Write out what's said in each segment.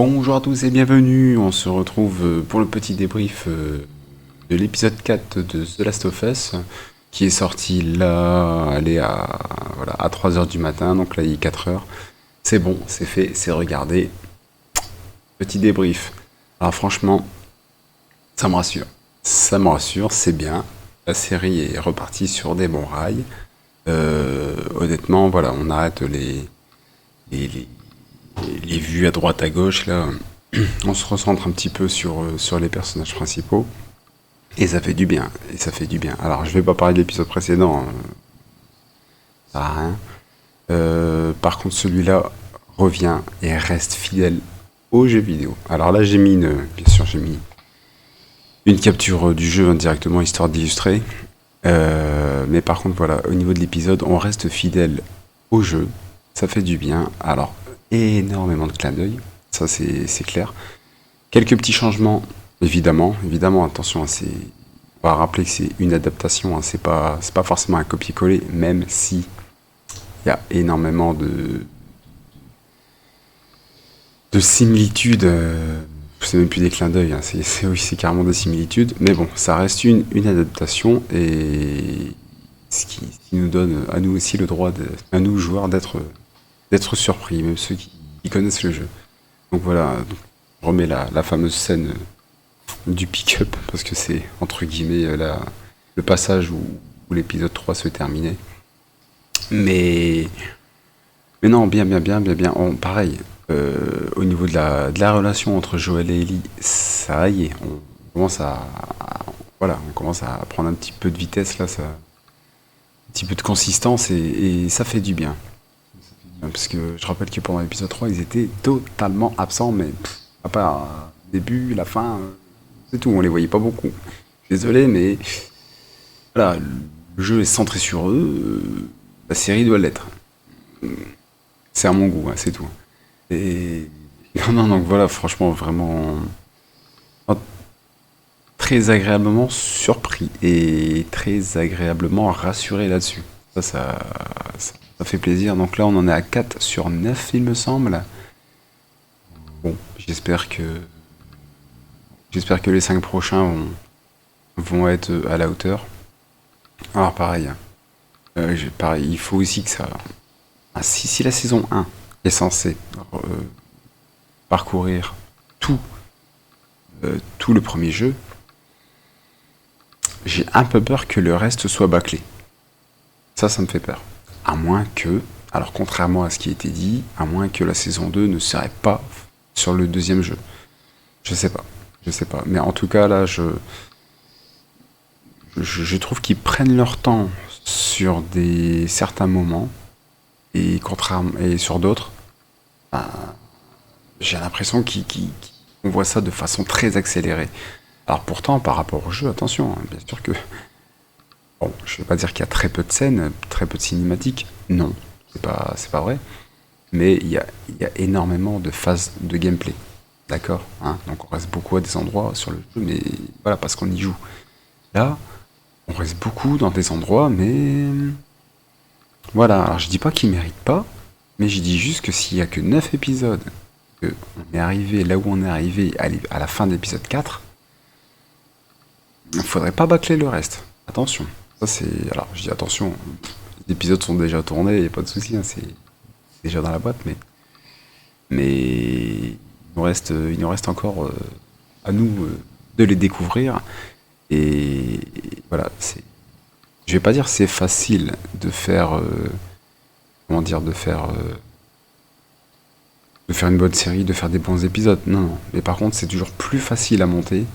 Bonjour à tous et bienvenue, on se retrouve pour le petit débrief de l'épisode 4 de The Last of Us qui est sorti là, allez, à 3 heures du matin, donc là il est 4 heures. C'est bon, c'est fait, c'est regardé. Petit débrief. Alors franchement, ça me rassure. Ça me rassure, c'est bien. La série est repartie sur des bons rails. Honnêtement, voilà, on arrête les, les- les vues à droite à gauche là. On se recentre un petit peu sur les personnages principaux. Et ça fait du bien. Et ça fait du bien. Alors, je vais pas parler de l'épisode précédent, ça sert à rien. Par contre, celui-là revient et reste fidèle aux jeux vidéo. Alors là, bien sûr, j'ai mis une capture du jeu directement histoire d'illustrer. Mais par contre, voilà, au niveau de l'épisode, on reste fidèle au jeu. Ça fait du bien. Alors, énormément de clins d'œil. Ça, c'est clair. Quelques petits changements, évidemment, attention, on va rappeler que c'est une adaptation, hein, c'est pas forcément un copier-coller, même si il y a énormément de similitudes, c'est même plus des clins d'œil, hein, oui, c'est carrément des similitudes, mais bon, ça reste une adaptation, et ce qui nous donne à nous aussi le droit, à nous joueurs, d'être surpris, même ceux qui connaissent le jeu. Donc voilà, donc, je remets la fameuse scène du pick-up, parce que c'est entre guillemets le passage où l'épisode 3 se terminait. Mais, mais non, bien. Pareil, au niveau de la relation entre Joël et Ellie, ça y est, on commence voilà, on commence à prendre un petit peu de vitesse là, un petit peu de consistance et ça fait du bien. Parce que je rappelle que pendant l'épisode 3, ils étaient totalement absents, mais à part le début, la fin, c'est tout, on les voyait pas beaucoup. Désolé, mais voilà, le jeu est centré sur eux, la série doit l'être. C'est à mon goût, hein, c'est tout. Et non, donc voilà, franchement, vraiment très agréablement surpris et très agréablement rassuré là-dessus. Ça fait plaisir. Donc là, on en est à 4 sur 9, il me semble. Bon, j'espère que les 5 prochains vont être à la hauteur. Alors pareil, pareil, il faut aussi que ça. Ah, si la saison 1 est censée euh, parcourir tout, tout le premier jeu, j'ai un peu peur que le reste soit bâclé. Ça me fait peur. À moins que, alors contrairement à ce qui a été dit, à moins que la saison 2 ne serait pas sur le deuxième jeu. Je sais pas. Je sais pas. Mais en tout cas, là, je trouve qu'ils prennent leur temps sur certains moments et, contrairement, et sur d'autres, j'ai l'impression qu'on voit ça de façon très accélérée. Alors pourtant, par rapport au jeu, attention, hein, bien sûr que... Bon, je vais pas dire qu'il y a très peu de scènes, très peu de cinématiques. Non, c'est pas vrai. Mais il y a énormément de phases de gameplay. D'accord, hein. Donc on reste beaucoup à des endroits sur le jeu, mais voilà, parce qu'on y joue. Là, on reste beaucoup dans des endroits, mais... Voilà, alors je dis pas qu'ils méritent pas, mais je dis juste que s'il y a que 9 épisodes, que on est arrivé là où on est arrivé à la fin de l'épisode 4, il faudrait pas bâcler le reste. Attention. Ça c'est. Alors je dis attention, les épisodes sont déjà tournés, y a pas de souci, hein, c'est déjà dans la boîte, mais il nous reste encore à nous de les découvrir. Et voilà, je vais pas dire c'est facile de faire, comment dire, de faire une bonne série, de faire des bons épisodes. Non, non. Mais par contre, c'est toujours plus facile à monter.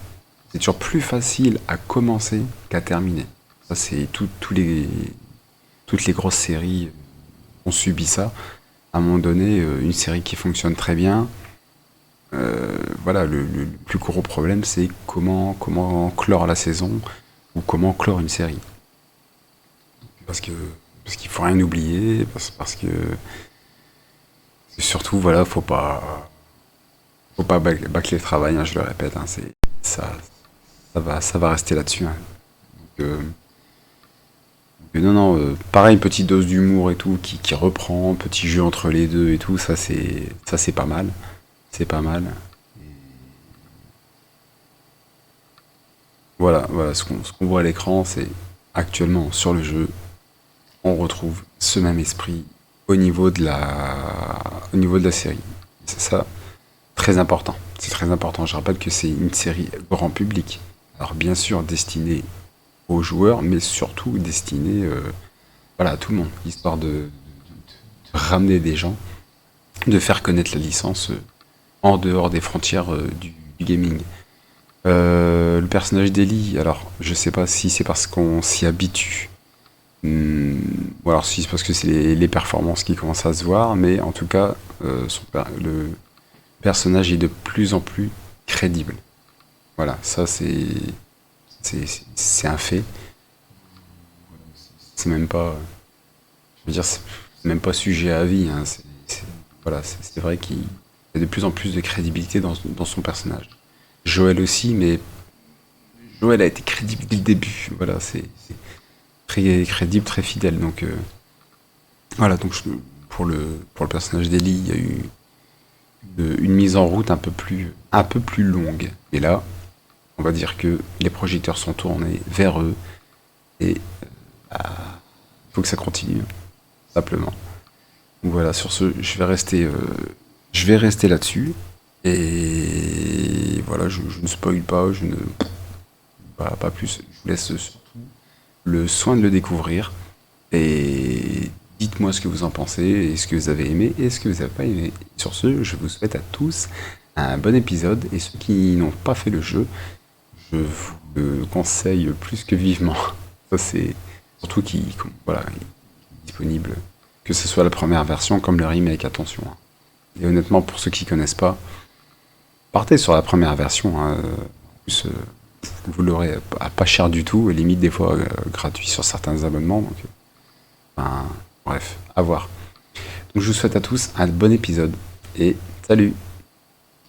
C'est toujours plus facile à commencer qu'à terminer. Ça, c'est toutes les grosses séries ont subi ça. À un moment donné, une série qui fonctionne très bien, voilà, le plus gros problème, c'est comment clore la saison ou comment clore une série. Parce que parce qu'il faut rien oublier, parce que surtout, voilà, faut pas bâcler le travail, hein, je le répète, hein, ça, ça va rester là-dessus, hein. Donc, non, non, pareil, petite dose d'humour et tout qui reprend, petit jeu entre les deux et tout, ça c'est pas mal. c'est pas mal. Voilà, ce qu'on voit à l'écran, c'est actuellement sur le jeu, on retrouve ce même esprit au niveau de la série. C'est ça, très important. C'est très important. Je rappelle que c'est une série grand public. Alors bien sûr destinée aux joueurs, mais surtout destinée voilà, à tout le monde, histoire de ramener des gens, de faire connaître la licence en dehors des frontières du gaming. Le personnage d'Ellie, alors je sais pas si c'est parce qu'on s'y habitue, ou alors si c'est parce que c'est les performances qui commencent à se voir, mais en tout cas, le personnage est de plus en plus crédible. Voilà, ça c'est un fait. C'est même pas, je veux dire, c'est même pas sujet à avis, hein. Voilà, c'est vrai qu'il y a de plus en plus de crédibilité dans son personnage. Joël aussi, mais Joël a été crédible dès le début. Voilà, c'est très crédible, très fidèle. Donc voilà, donc pour le personnage d'Ellie, il y a eu une mise en route un peu plus longue. Et là, on va dire que les projecteurs sont tournés vers eux et il faut que ça continue, simplement. Donc voilà, sur ce, je vais rester là-dessus. Et voilà, je ne spoil pas, je ne pas plus. Je vous laisse surtout le soin de le découvrir. Et dites-moi ce que vous en pensez, et ce que vous avez aimé, et ce que vous n'avez pas aimé. Sur ce, je vous souhaite à tous un bon épisode. Et ceux qui n'ont pas fait le jeu, je vous le conseille plus que vivement. Ça, c'est surtout voilà, il est disponible, que ce soit la première version comme le remake, attention, hein. Et honnêtement, pour ceux qui connaissent pas, partez sur la première version, hein. En plus, vous l'aurez à pas cher du tout, et limite des fois gratuit sur certains abonnements. Donc, enfin, bref, à voir. Donc je vous souhaite à tous un bon épisode, et salut!